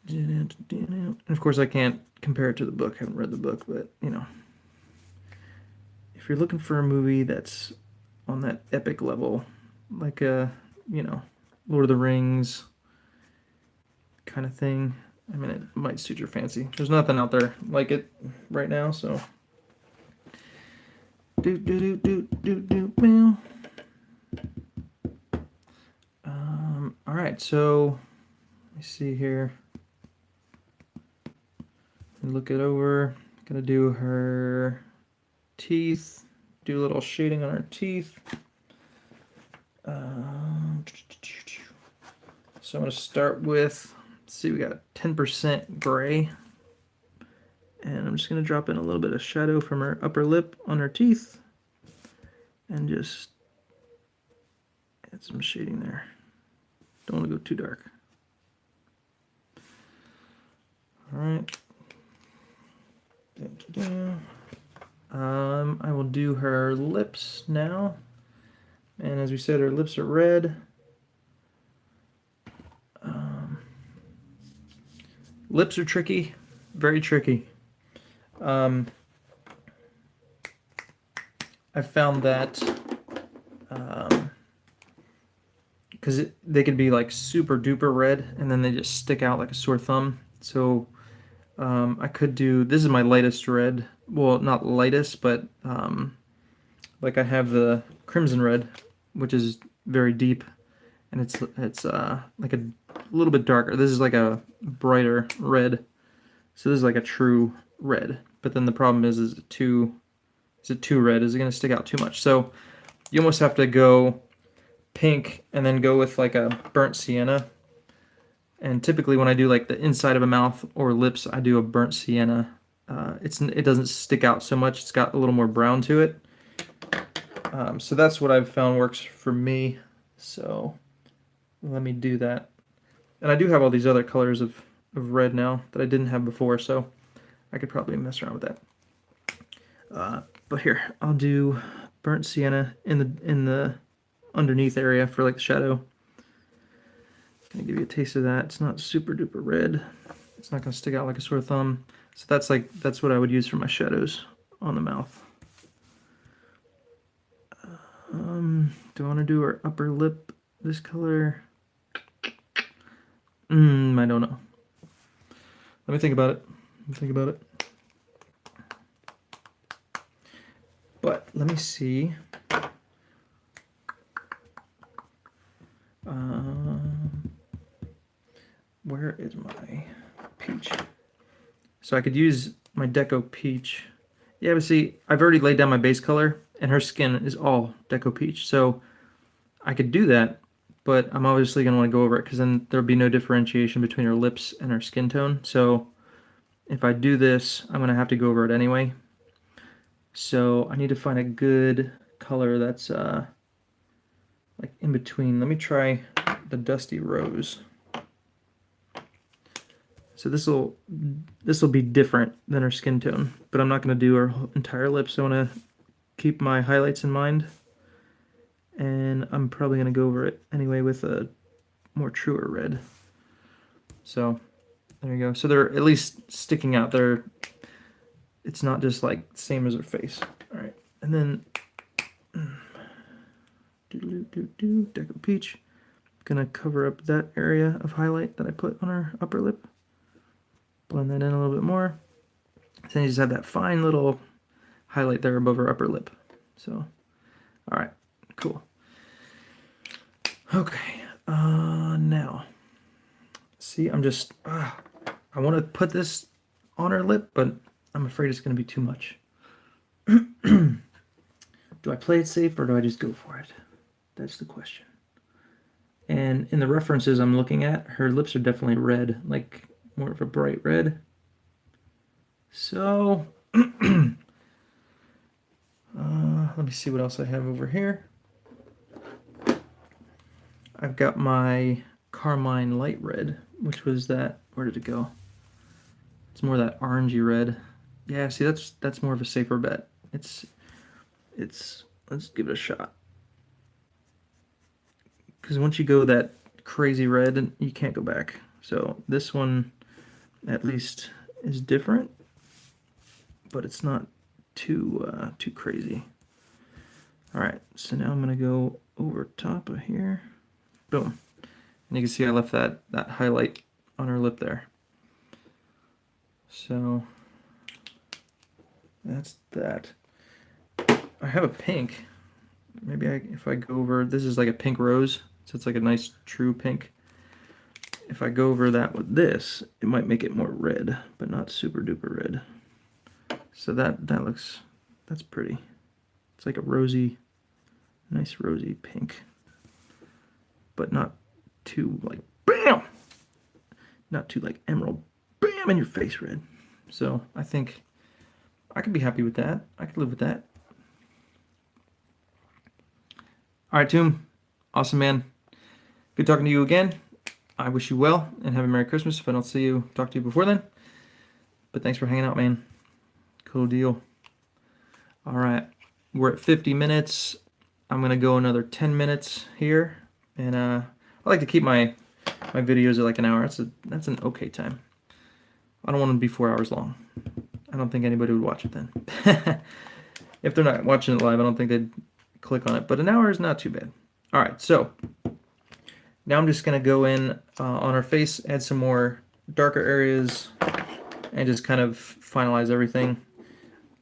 And of course, I can't compare it to the book. I haven't read the book, but, if you're looking for a movie that's on that epic level, like you know, Lord of the Rings kind of thing. I mean, it might suit your fancy. There's nothing out there like it right now, so. All right, so let me see here. Look it over. Gonna do her teeth. Do a little shading on her teeth. So I'm gonna start with, let's see, we got 10% gray. And I'm just gonna drop in a little bit of shadow from her upper lip on her teeth. And just add some shading there. Don't want to go too dark. All right. I will do her lips now. And as we said, her lips are red. Lips are tricky, very tricky. I found that because they could be like super duper red and then they just stick out like a sore thumb. So I could do, this is my lightest red. Well, not lightest, but like I have the crimson red, which is very deep, and it's like a little bit darker. This is like a brighter red. So this is like a true red. But then the problem is it too red? Is it going to stick out too much? So you almost have to go pink and then go with like a burnt sienna. And typically when I do like the inside of a mouth or lips, I do a burnt sienna. It doesn't stick out so much. It's got a little more brown to it. So that's what I've found works for me. So let me do that. And I do have all these other colors of red now that I didn't have before, so I could probably mess around with that. But here, I'll do burnt sienna in the underneath area for like the shadow. Gonna give you a taste of that. It's not super duper red. It's not gonna stick out like a sore thumb. So that's what I would use for my shadows on the mouth. Do I want to do our upper lip this color? I don't know. Let me think about it. But let me see. Where is my peach? So I could use my Deco Peach. Yeah, but see, I've already laid down my base color, and her skin is all Deco Peach. So I could do that, but I'm obviously going to want to go over it because then there'll be no differentiation between her lips and her skin tone. So if I do this, I'm going to have to go over it anyway. So I need to find a good color that's like in between. Let me try the Dusty Rose. So this will be different than her skin tone, but I'm not going to do her entire lips. I want to keep my highlights in mind, and I'm probably going to go over it anyway with a more truer red. So there you go. So they're at least sticking out. It's not just like same as her face. All right, and then Deco Peach. Gonna cover up that area of highlight that I put on her upper lip. Blend that in a little bit more. Then you just have that fine little highlight there above her upper lip. So, all right, cool. Okay, now, see, I'm just, I want to put this on her lip, but I'm afraid it's going to be too much. Do I play it safe or do I just go for it? That's the question. And in the references I'm looking at, her lips are definitely red, like more of a bright red. So, let me see what else I have over here. I've got my Carmine Light Red, which was that, where did it go? It's more that orangey red. Yeah, see, that's more of a safer bet. It's let's give it a shot. Because once you go that crazy red, you can't go back. So this one, at least, is different, but it's not too crazy. All right, so now I'm gonna go over top of here. Boom. And you can see I left that highlight on her lip there. So that's that. I have a pink. Maybe if I go over, this is like a pink rose, so it's like a nice true pink. If I go over that with this, it might make it more red, but not super duper red. So that's pretty. It's like a rosy, nice rosy pink, but not too like bam, not too like emerald bam in your face red. So I think I could be happy with that. I could live with that. All right, Tomb. Awesome, man. Good talking to you again. I wish you well and have a Merry Christmas if I don't see you, talk to you before then. But thanks for hanging out, man. Cool deal. All right. We're at 50 minutes. I'm going to go another 10 minutes here. And I like to keep my videos at like an hour. That's an okay time. I don't want them to be 4 hours long. I don't think anybody would watch it then. If they're not watching it live, I don't think they'd click on it. But an hour is not too bad. All right, so now I'm just going to go in on her face, add some more darker areas, and just kind of finalize everything.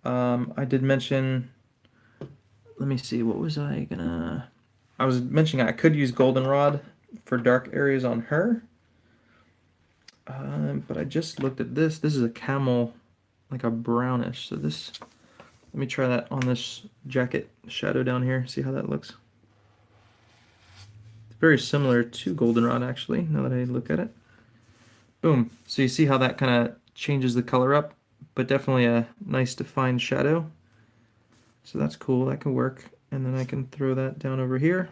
I did mention, let me see, what was I gonna... I was mentioning I could use goldenrod for dark areas on her. But I just looked at this. This is a camel, like a brownish. So this, let me try that on this jacket shadow down here. See how that looks. It's very similar to goldenrod actually, now that I look at it. Boom. So you see how that kind of changes the color up, but definitely a nice defined shadow. So that's cool, that can work. And then I can throw that down over here.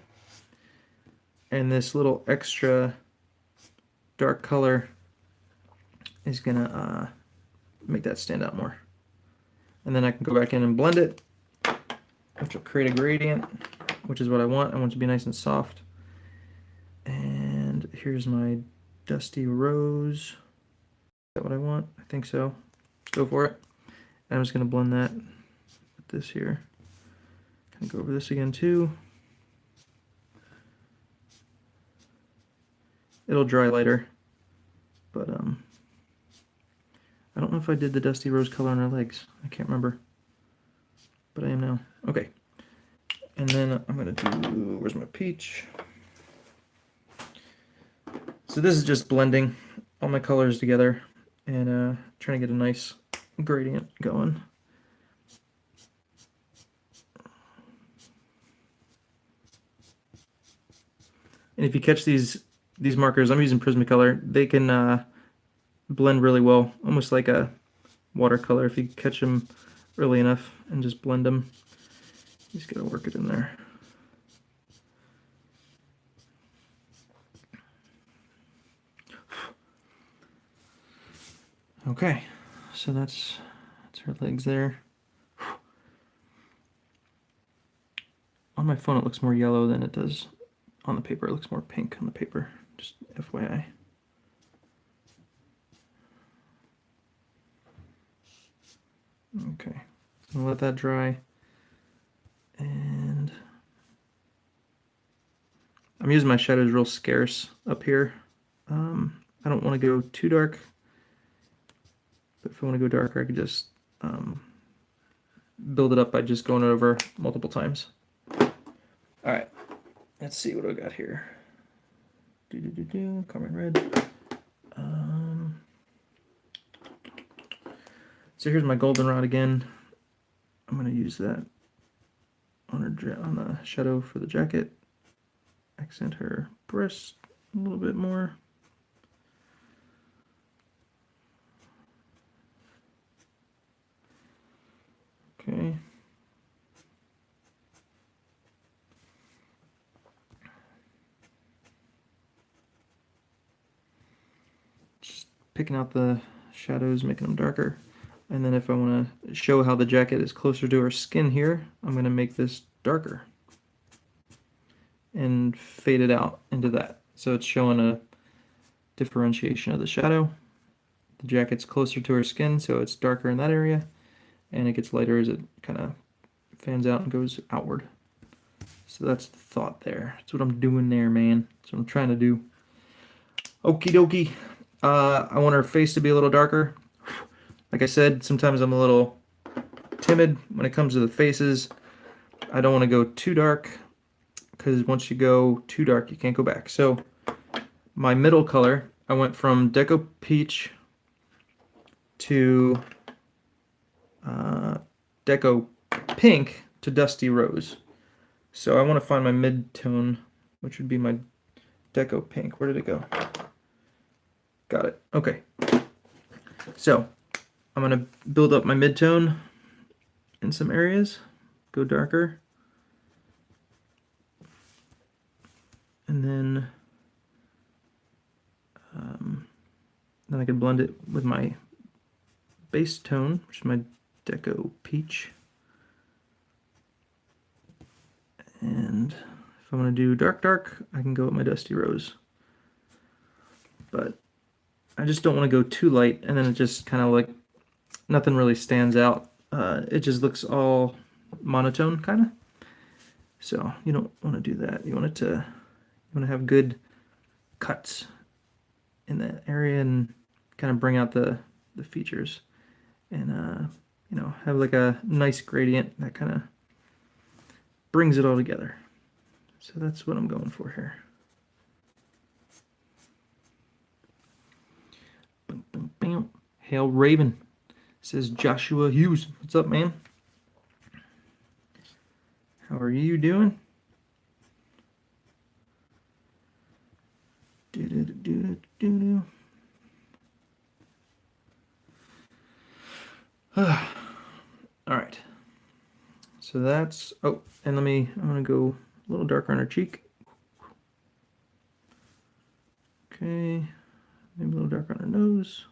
And this little extra dark color is gonna make that stand out more. And then I can go back in and blend it, which will create a gradient, which is what I want. I want it to be nice and soft. And here's my Dusty Rose. Is that what I want? I think so. Let's go for it. And I'm just gonna blend that with this here. Gonna go over this again too. It'll dry later, but I don't know if I did the Dusty Rose color on her legs. I can't remember, but I am now. Okay, and then I'm gonna do, where's my peach? So this is just blending all my colors together and trying to get a nice gradient going. And if you catch these markers, I'm using Prismacolor, they can blend really well, almost like a watercolor if you catch them early enough and just blend them. You just gotta work it in there. Okay, so that's her legs there. On my phone it looks more yellow than it does on the paper. It looks more pink on the paper, just FYI. Okay, so let that dry. And I'm using my shadows real scarce up here. I don't want to go too dark, but if I want to go darker, I could just build it up by just going over multiple times. All right, let's see what I got here. Carmine Red. So here's my goldenrod again. I'm gonna use that on the shadow for the jacket. Accent her breast a little bit more. Okay. Just picking out the shadows, making them darker. And then if I want to show how the jacket is closer to her skin here, I'm going to make this darker and fade it out into that. So it's showing a differentiation of the shadow. The jacket's closer to her skin, so it's darker in that area, and it gets lighter as it kind of fans out and goes outward. So that's the thought there. That's what I'm doing there, man. That's what I'm trying to do. Okie dokie. I want her face to be a little darker. Like I said, sometimes I'm a little timid when it comes to the faces. I don't want to go too dark because once you go too dark, you can't go back. So my middle color, I went from Deco Peach to Deco Pink to Dusty Rose. So I want to find my mid-tone, which would be my Deco Pink. Where did it go? Got it. Okay. So I'm going to build up my mid-tone in some areas, go darker. And then I can blend it with my base tone, which is my Deco Peach. And if I want to do dark, I can go with my Dusty Rose. But I just don't want to go too light, and then it just kind of like nothing really stands out. It just looks all monotone, kind of. So you don't want to do that. You want to have good cuts in that area and kind of bring out the features, and have like a nice gradient that kind of brings it all together. So that's what I'm going for here. Boom, boom, bam. Hail Raven, says Joshua Hughes. What's up, man? How are you doing? All right. So that's, oh, and I'm gonna go a little darker on her cheek. Okay, maybe a little darker on her nose.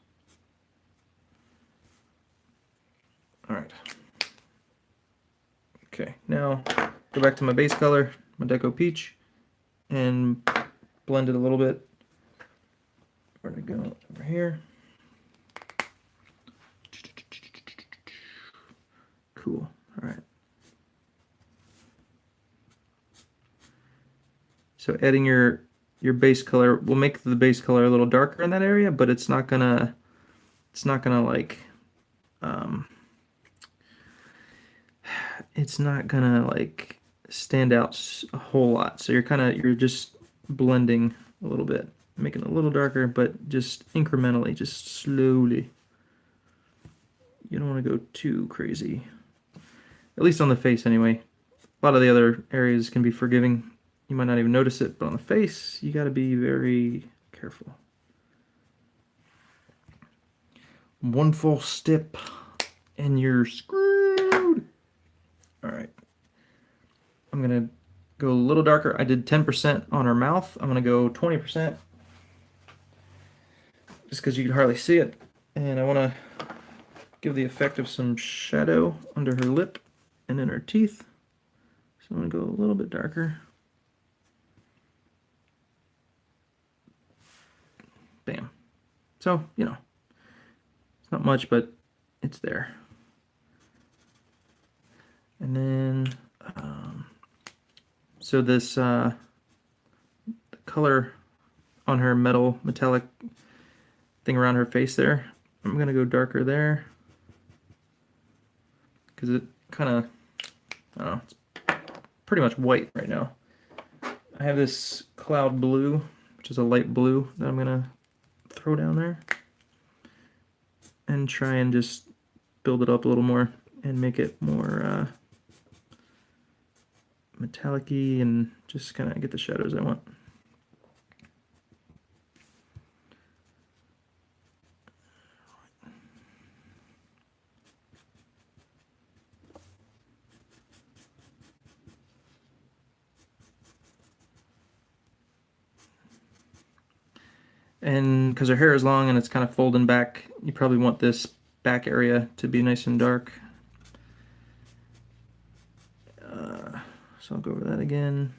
All right. Okay, now go back to my base color, my Deco Peach, and blend it a little bit. Where'd it go? Over here. Cool. All right. So adding your base color will make the base color a little darker in that area, but it's not gonna like it's not gonna like stand out a whole lot. So you're just blending a little bit, making it a little darker, but just incrementally, just slowly. You don't want to go too crazy, at least on the face anyway. A lot of the other areas can be forgiving. You might not even notice it, but on the face, you got to be very careful. One false step and you're screwed. All right. I'm going to go a little darker. I did 10% on her mouth. I'm going to go 20% just because you can hardly see it. And I want to give the effect of some shadow under her lip and in her teeth. So I'm going to go a little bit darker. Bam. So, it's not much, but it's there. And then, so this the color on her metallic thing around her face there, I'm going to go darker there. Because it kind of, I don't know, it's pretty much white right now. I have this cloud blue, which is a light blue, that I'm going to throw down there and try and just build it up a little more and make it more metallic-y and just kind of get the shadows I want. And because her hair is long and it's kind of folding back, you probably want this back area to be nice and dark. So I'll go over that again.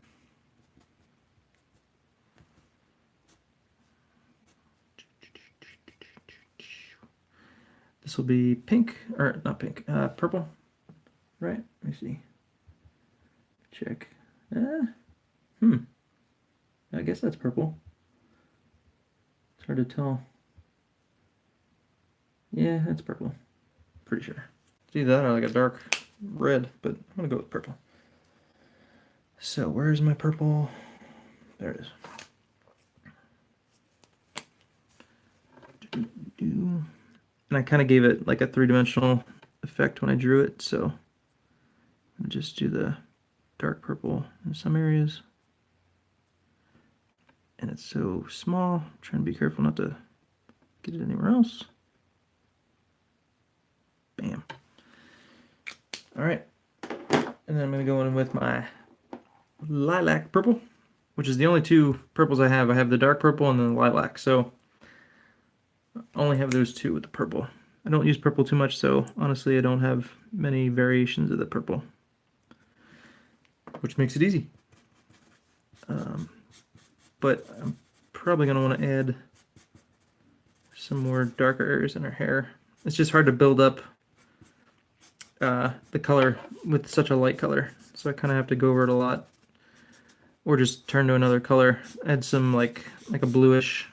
This will be pink, or not pink, purple, right? Let me see. Check. I guess that's purple. It's hard to tell. Yeah, that's purple. Pretty sure. See that or like a dark red, but I'm gonna go with purple. So where's my purple? There it is. And I kind of gave it like a three-dimensional effect when I drew it, so I'll just do the dark purple in some areas. And it's so small, I'm trying to be careful not to get it anywhere else. Bam. All right, and then I'm gonna go in with my lilac purple, which is the only two purples I have. I have the dark purple and then the lilac, so I only have those two with the purple. I don't use purple too much, so honestly I don't have many variations of the purple, which makes it easy. But I'm probably going to want to add some more darker areas in her hair. It's just hard to build up the color with such a light color, so I kind of have to go over it a lot, or just turn to another color, add some like a bluish.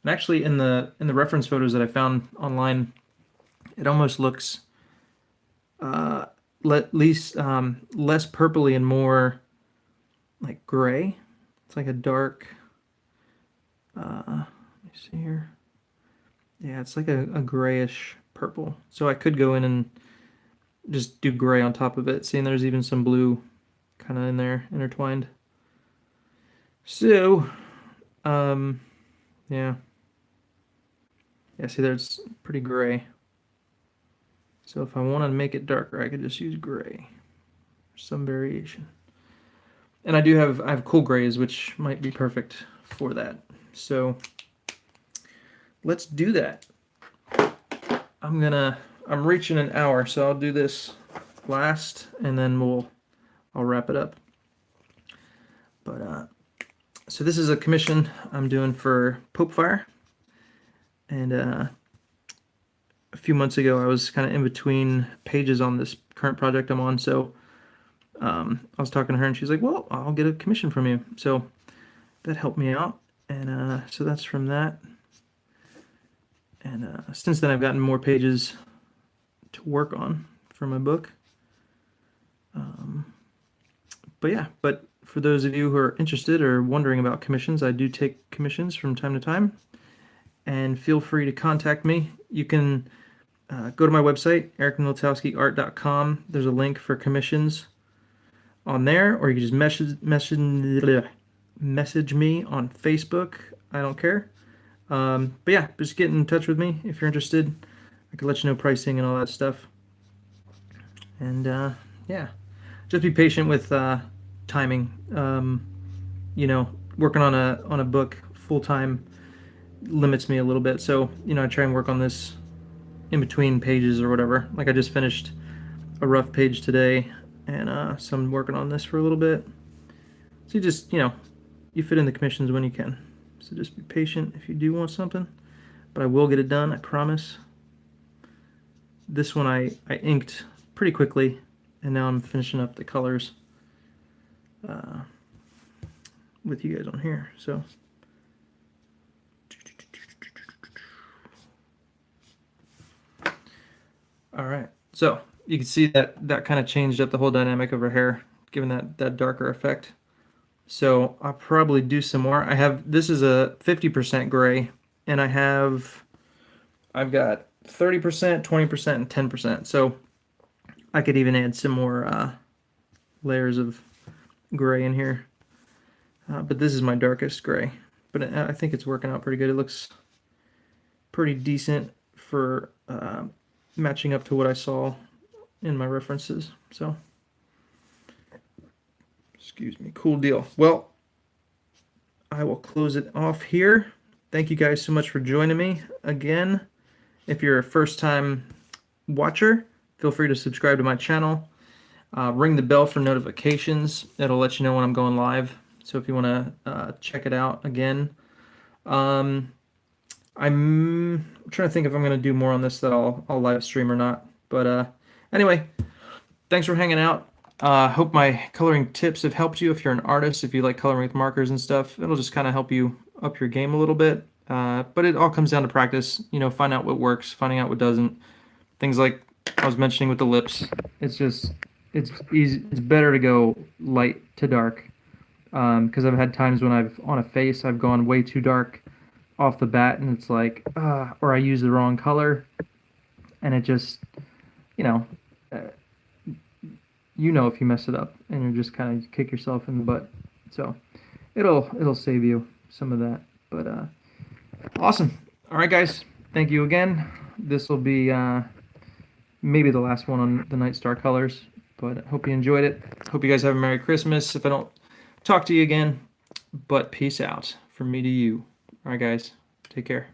And actually, in the reference photos that I found online, it almost looks less purpley and more like gray. It's like a dark. Let me see here. Yeah, it's like a grayish purple. So I could go in and just do gray on top of it. See, and there's even some blue kind of in there intertwined. So, yeah. Yeah, see, there's pretty gray. So if I want to make it darker, I could just use gray. Some variation. And I have cool grays, which might be perfect for that. So let's do that. I'm reaching an hour, so I'll do this last, and then I'll wrap it up. But so this is a commission I'm doing for Pope Fire, and a few months ago I was kind of in between pages on this current project I'm on, so I was talking to her, and she's like, "Well, I'll get a commission from you." So that helped me out, and so that's from that. And since then, I've gotten more pages to work on for my book. But for those of you who are interested or wondering about commissions, I do take commissions from time to time, and feel free to contact me. You can go to my website, ericmilutowskiart.com. There's a link for commissions on there, or you can just message me on Facebook. I don't care. But yeah, just get in touch with me if you're interested. I can let you know pricing and all that stuff. And yeah, just be patient with timing. Working on a book full time limits me a little bit. So I try and work on this in between pages or whatever. Like I just finished a rough page today, and so I'm working on this for a little bit. So you just you fit in the commissions when you can. So just be patient if you do want something, but I will get it done, I promise. This one I inked pretty quickly, and now I'm finishing up the colors with you guys on here. So all right, so you can see that kind of changed up the whole dynamic of her hair, given that darker effect. So I'll probably do some more. This is a 50% gray, and I've got 30%, 20%, and 10%. So I could even add some more layers of gray in here. But this is my darkest gray. But I think it's working out pretty good. It looks pretty decent for matching up to what I saw in my references. So excuse me, cool deal. Well, I will close it off here. Thank you guys so much for joining me again. If you're a first-time watcher, feel free to subscribe to my channel. Ring the bell for notifications. It'll let you know when I'm going live. So if you want to check it out again. I'm trying to think if I'm going to do more on this that I'll live stream or not. But anyway, thanks for hanging out. Hope my coloring tips have helped you if you're an artist, if you like coloring with markers and stuff. It'll just kind of help you up your game a little bit. But it all comes down to practice, find out what works, finding out what doesn't. Things like I was mentioning with the lips. It's easy. It's better to go light to dark. Because I've had times when on a face, I've gone way too dark off the bat, and it's like, or I use the wrong color, and it just, you know, uh, if you mess it up, and you're just kind of kick yourself in the butt. So it'll save you some of that. But awesome. All right, guys. Thank you again. This will be maybe the last one on the Night Star colors, but I hope you enjoyed it. Hope you guys have a Merry Christmas if I don't talk to you again, but peace out from me to you. All right, guys. Take care.